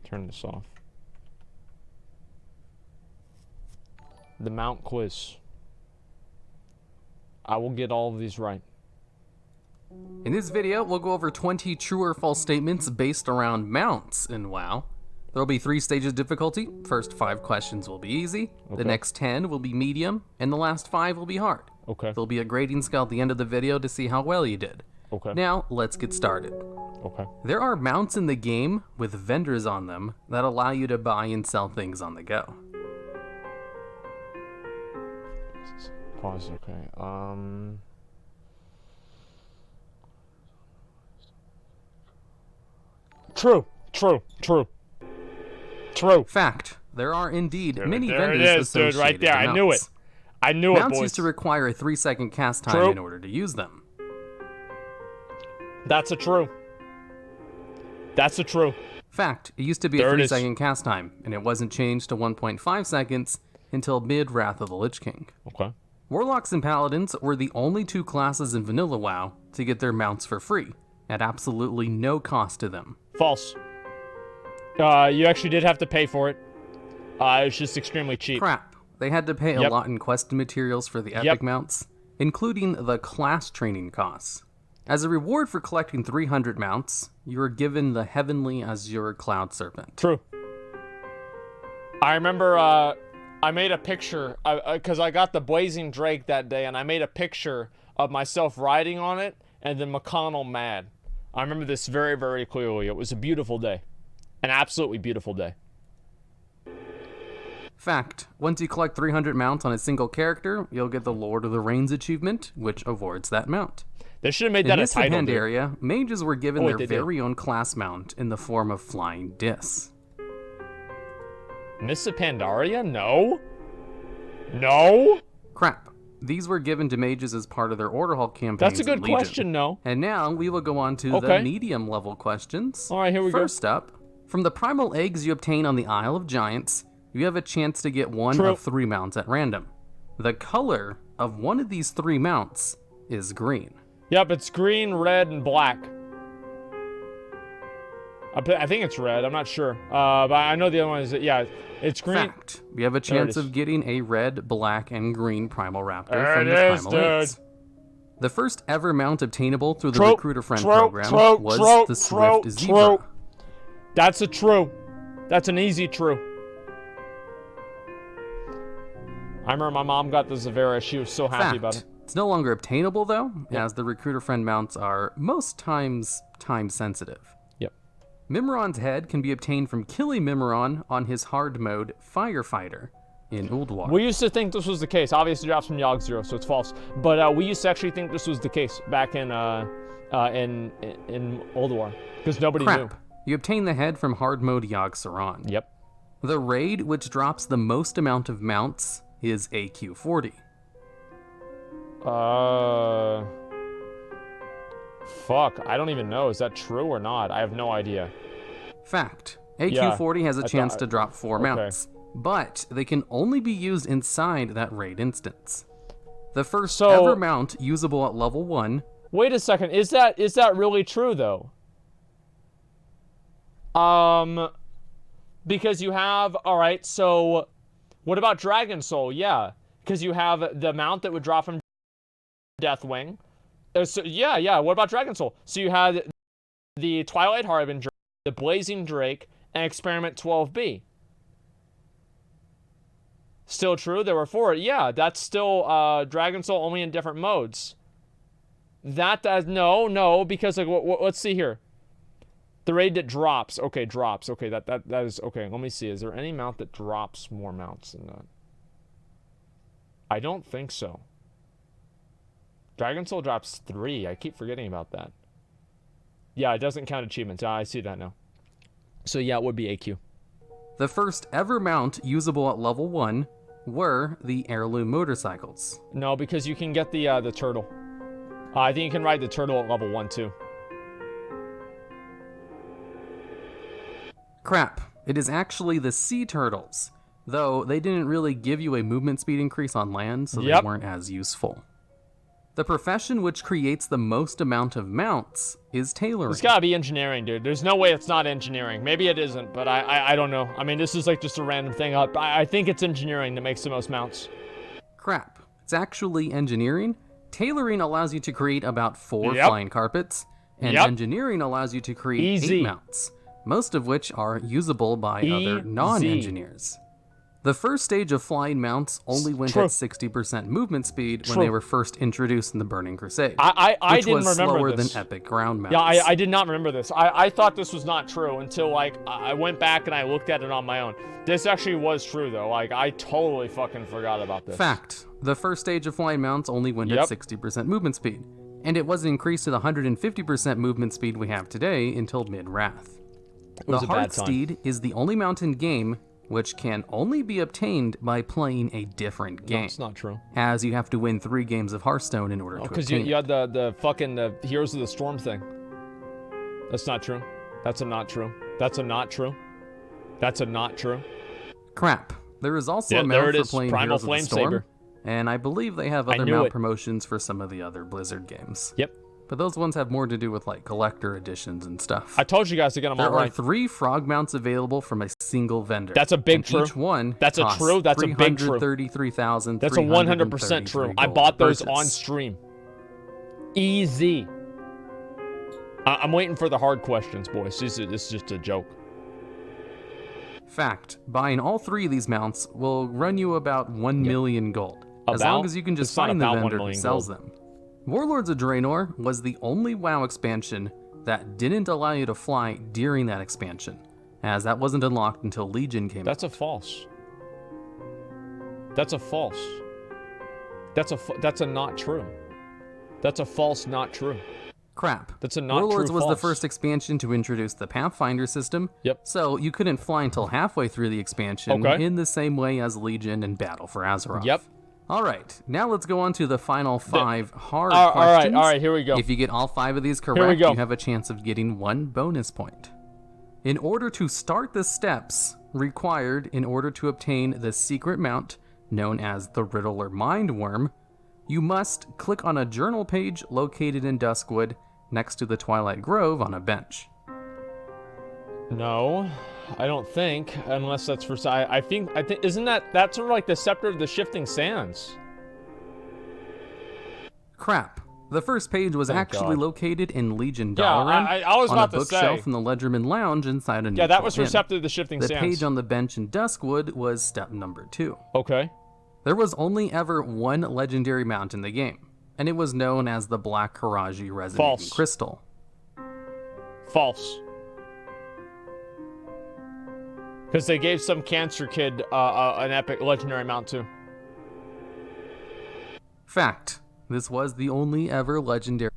turn this off. The mount quiz. I will get all of these right. In this video, we'll go over 20 true or false statements based around mounts in WoW. There will be 3 stages of difficulty. First 5 questions will be easy, the next 10 will be medium, and the last 5 will be hard. Okay. There'll be a grading scale at the end of the video to see how well you did. Okay. Now, let's get started. Okay. There are mounts in the game with vendors on them that allow you to buy and sell things on the go. Pause, okay. True. Fact. There are indeed many There vendors it is, associated dude, right there. to I knew it. mounts. I knew it, Mounts boys. used to require a 3-second cast time True. in order to use them. That's a true. That's a true. Fact. It used to be There a it is. 3-second cast time, and it wasn't changed to 1.5 seconds until mid-Wrath of the Lich King. Okay. Warlocks and Paladins were the only 2 classes in vanilla WoW to get their mounts for free, at absolutely no cost to them. False. You actually did have to pay for it. It's just extremely cheap. Crap. They had to pay a Yep. lot in quest materials for the epic Yep. mounts, including the class training costs. As a reward for collecting 300 mounts, you were given the Heavenly Azure Cloud Serpent. True. I remember I made a picture because I got the Blazing Drake that day, and I made a picture of myself riding on it and then McConnell mad. I remember this very, very clearly. It was a beautiful day. An absolutely beautiful day. Fact. Once you collect 300 mounts on a single character, you'll get the Lord of the Rains achievement, which awards that mount. They should have made In that a this title, dude. area, mages were given Oh, their they did. very own class mount in the form of flying discs. Miss Pandaria? No. No? Crap. These were given to mages as part of their Order Hall campaigns. That's a good in Legion. question, no. And now we will go on to Okay. the medium level questions. All right, here we go. First up, from the primal eggs you obtain on the Isle of Giants, you have a chance to get one True. of 3 mounts at random. The color of one of these 3 mounts is green. Yep, it's green, red, and black. I think it's red. I'm not sure. But I know the other one is, yeah, it's green. Fact. You have a There it chance is. of getting a red, black, and green primal raptor There from it the is, primal eggs. dude. The first ever mount obtainable through the True, Recruiter Friend true, program true, was true, the true, Swift Zebra. true. That's a true. That's an easy true. I remember my mom got the Zavera. She was so happy about it. It's no longer obtainable though, as the Recruiter Friend mounts are most times time sensitive. Yep. Mimiron's head can be obtained from killing Mimiron on his hard mode Firefighter in Ulduar. We used to think this was the case. Obviously, it drops from Yogg Zero, so it's false. But we used to actually think this was the case back in Ulduar, because nobody knew. Crap. You obtain the head from hard mode Yogg Saron. Yep. The raid which drops the most amount of mounts is AQ40. Fuck. I don't even know. Is that true or not? I have no idea. Fact. AQ40 has a chance thought- to drop 4 okay. mounts, but they can only be used inside that raid instance. The first So- ever mount usable at level 1. Wait a second. Is that really true though? Because you have, all right, so what about Dragon Soul? Yeah, because you have the mount that would drop from Deathwing. So, yeah, what about Dragon Soul? So you had the Twilight Harbinger, the Blazing Drake, and Experiment 12B. Still true? There were 4. Yeah, that's still Dragon Soul, only in different modes. That does, no, because like, let's see here. The raid that drops. Okay, drops. Okay, that is okay. Let me see. Is there any mount that drops more mounts than that? I don't think so. Dragon Soul drops 3. I keep forgetting about that. Yeah, it doesn't count achievements. I see that now. So yeah, it would be AQ. The first ever mount usable at level 1 were the heirloom motorcycles. No, because you can get the turtle. I think you can ride the turtle at level 1 too. Crap. It is actually the sea turtles, though they didn't really give you a movement speed increase on land, so Yep. they weren't as useful. The profession which creates the most amount of mounts is tailoring. It's gotta be engineering, dude. There's no way it's not engineering. Maybe it isn't, but I don't know. I mean, this is like just a random thing. I think it's engineering that makes the most mounts. Crap. It's actually engineering. Tailoring allows you to create about 4 Yep. flying carpets, and Yep. engineering allows you to create Easy. 8 mounts, most of which are usable by other Easy. non-engineers. The first stage of flying mounts only went True. at 60% movement speed when True. they were first introduced in the Burning Crusade, I which didn't was remember slower this. than epic ground mounts. Yeah, I did not remember this. I thought this was not true until, like, I went back and I looked at it on my own. This actually was true, though. Like, I totally fucking forgot about this. Fact. The first stage of flying mounts only went Yep. at 60% movement speed, and it wasn't increased to the 150% movement speed we have today until mid-Wrath. It was The a bad Heart time. Steed is the only mount in game which can only be obtained by playing a different game, No, it's not true. as you have to win 3 games of Hearthstone in order to Because obtain you it. had the fucking the Heroes of the Storm thing. That's not true. That's a not true. That's a not true. That's a not true. Crap. There is also Yeah, a there mount it for is. playing Primal Heroes of the Flame Storm, Saber. and I believe they have I other knew mount it. promotions for some of the other Blizzard games. Yep. But those ones have more to do with like collector editions and stuff. I told you guys to get them There all are right. 3 frog mounts available from a single vendor. That's a big and true. Each one That's a costs true. That's a big true. 333,000. That's a 100% true. I bought those on stream. Easy. I'm waiting for the hard questions, boys. This is just a joke. Fact: buying all 3 of these mounts will run you about 1 million gold, as long as you can just It's not find the about 1 vendor who million sells gold. them. Warlords of Draenor was the only WoW expansion that didn't allow you to fly during that expansion, as that wasn't unlocked until Legion came out. That's a false. That's a false. That's a not true. That's a false, not true. Crap. That's a not Warlords true was the false. first expansion to introduce the Pathfinder system. Yep. So you couldn't fly until halfway through the expansion, Okay. in the same way as Legion and Battle for Azeroth. Yep. All right, now let's go on to the final 5 hard all questions. right, here we go. If you get all 5 of these we correct, go. you have a chance of getting 1 bonus point. In order to start the steps required in order to obtain the secret mount known as the Riddler Mindworm, you must click on a journal page located in Duskwood next to the Twilight Grove on a bench. No, I don't think, unless that's for. I think isn't that's sort of like the Scepter of the Shifting Sands? Crap. The first page was Thank actually God. located in Legion Yeah, Dalaran I was on about a to say. bookshelf in the Ledgerman Lounge inside a Yeah, that neutral was for inn. Scepter of the Shifting The Sands. page on the bench in Duskwood was step number 2. Okay. There was only ever 1 legendary mount in the game, and it was known as the Black Karaji Resonating False. Crystal. False. Because they gave some cancer kid an epic legendary mount too. Fact. This was the only ever legendary.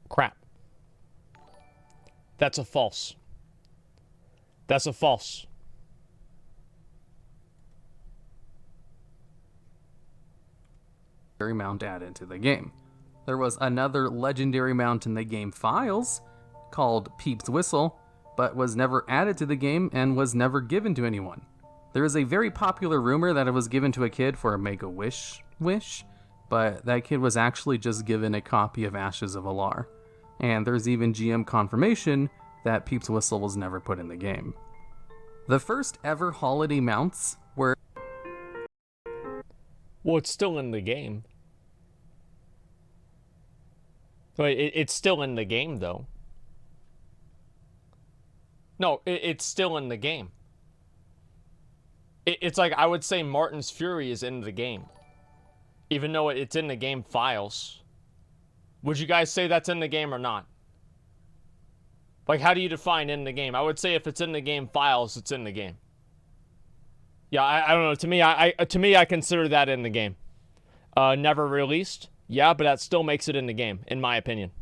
Crap. That's a false. That's a false. Mount added to the game. There was another legendary mount in the game files called Peep's Whistle, but was never added to the game and was never given to anyone. There is a very popular rumor that it was given to a kid for a Make-A-Wish wish, but that kid was actually just given a copy of Ashes of Alar. And there's even GM confirmation that Peep's Whistle was never put in the game. The first ever holiday mounts were... Well, it's still in the game. Wait, it's still in the game, though. No, it's still in the game. It's like, I would say Martin's Fury is in the game. Even though it's in the game files. Would you guys say that's in the game or not? Like, how do you define in the game? I would say if it's in the game files, it's in the game. Yeah, I don't know. To me, I consider that in the game. Never released. Yeah, but that still makes it in the game, in my opinion.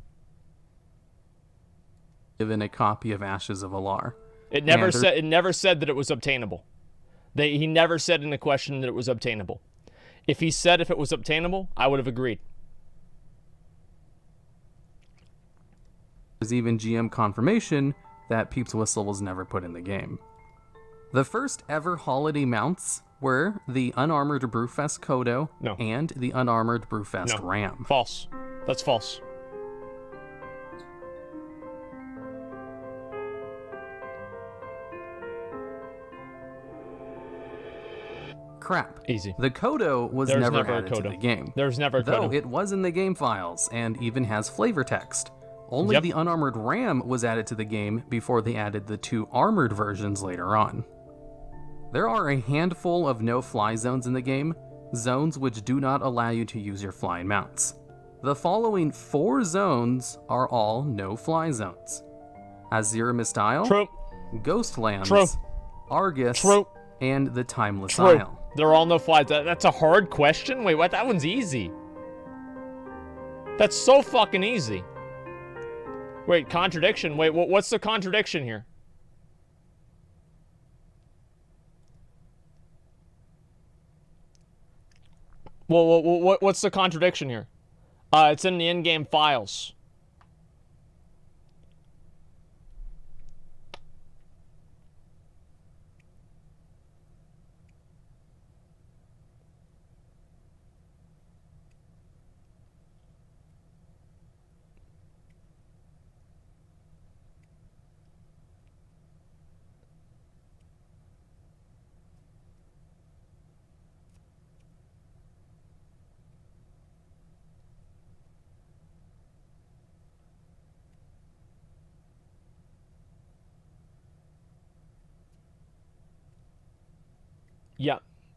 given a copy of Ashes of Alar. It never said that it was obtainable. He never said in the question that it was obtainable. If he said if it was obtainable, I would have agreed. There's even GM confirmation that Peep's Whistle was never put in the game. The first ever holiday mounts were the unarmored Brewfest Kodo and the unarmored Brewfest Ram. False. That's false. Crap. Easy. The Kodo was never added to the game. There's never a Kodo. Though it was in the game files and even has flavor text. Only the unarmored Ram was added to the game before they added the 2 armored versions later on. There are a handful of no-fly zones in the game, zones which do not allow you to use your flying mounts. The following 4 zones are all no-fly zones: Azira Isle, True. Ghostlands, True. Argus, True. and the Timeless True. Isle. They're all no-fly. That's a hard question? Wait, what? That one's easy. That's so fucking easy. Wait, contradiction. Wait, what's the contradiction here? Well, what's the contradiction here? It's in the in-game files.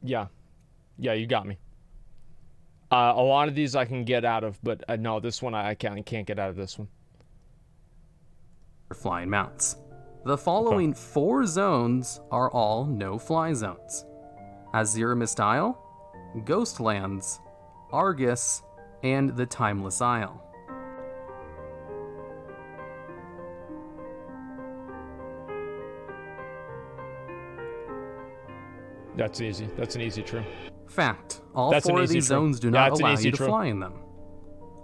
Yeah, you got me. A lot of these I can get out of, but no, this one I can't get out of this one. Flying mounts. The following 4 zones are all no-fly zones: Azira Isle, Ghostlands, Argus, and the Timeless Isle. That's easy. That's an easy true. Fact. All 4 of these zones do not allow you to fly in them.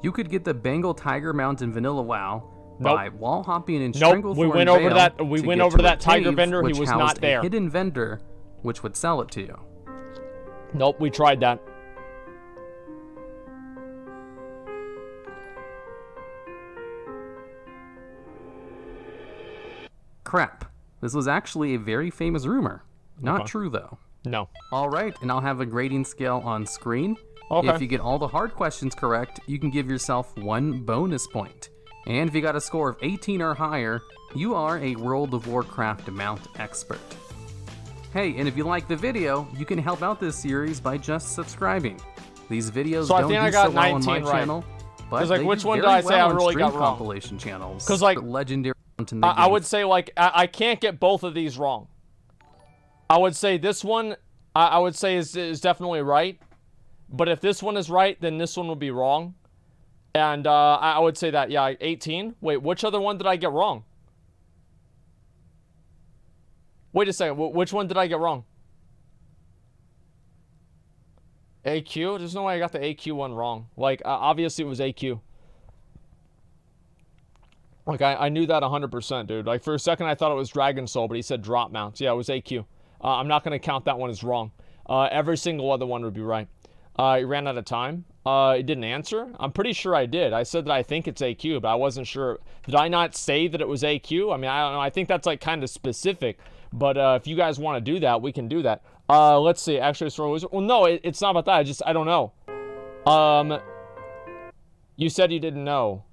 You could get the Bengal Tiger Mount in Vanilla WoW by wall hopping in Stranglethorn we went over that. We went over to that tiger vendor. He was not there. A hidden vendor, which would sell it to you. Nope, we tried that. Crap. This was actually a very famous rumor. Not true, though. No. All right, and I'll have a grading scale on screen. Okay. If you get all the hard questions correct, you can give yourself 1 bonus point. And if you got a score of 18 or higher, you are a World of Warcraft mount expert. Hey, and if you like the video, you can help out this series by just subscribing. These videos don't do so well on my channel, but like, which one did I say I really got wrong? Compilation channels. Because like legendary. I would say like I can't get both of these wrong. I would say this one, I would say is definitely right. But if this one is right, then this one would be wrong. And I would say that, yeah, 18. Wait, which other one did I get wrong? Wait a second, which one did I get wrong? AQ? There's no way I got the AQ one wrong. Like, obviously it was AQ. Like, I knew that 100%, dude. Like, for a second I thought it was Dragon Soul, but he said drop mounts. Yeah, it was AQ. I'm not going to count that one as wrong. Every single other one would be right. It ran out of time. It didn't answer. I'm pretty sure I did. I said that I think it's AQ, but I wasn't sure. Did I not say that it was AQ? I mean, I don't know. I think that's like kind of specific. But if you guys want to do that, we can do that. Let's see. Actually, well, no, it's not about that. I don't know. You said you didn't know.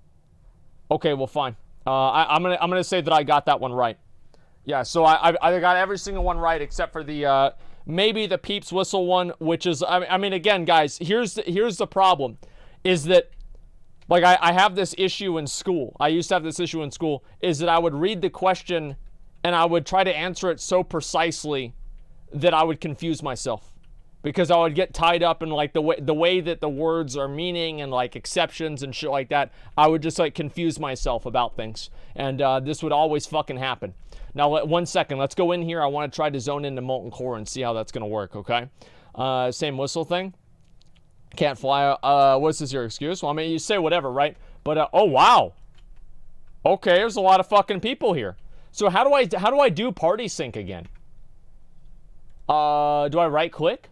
Okay, well, fine. I'm gonna say that I got that one right. Yeah, so I got every single one right except for the maybe the Peep's Whistle one, which is I mean again, guys, here's the problem, is that like I have this issue in school. I used to have this issue in school, is that I would read the question and I would try to answer it so precisely that I would confuse myself. because I would get tied up in like the way that the words are meaning and like exceptions and shit like that. I would just like confuse myself about things, and this would always fucking happen. Now, 1 second, let's go in here. I want to try to zone into molten core and see how that's gonna work. Okay, same whistle thing. Can't fly. What's this your excuse? Well, I mean, you say whatever, right? But oh wow. Okay, there's a lot of fucking people here. So how do I do party sync again? Do I right click?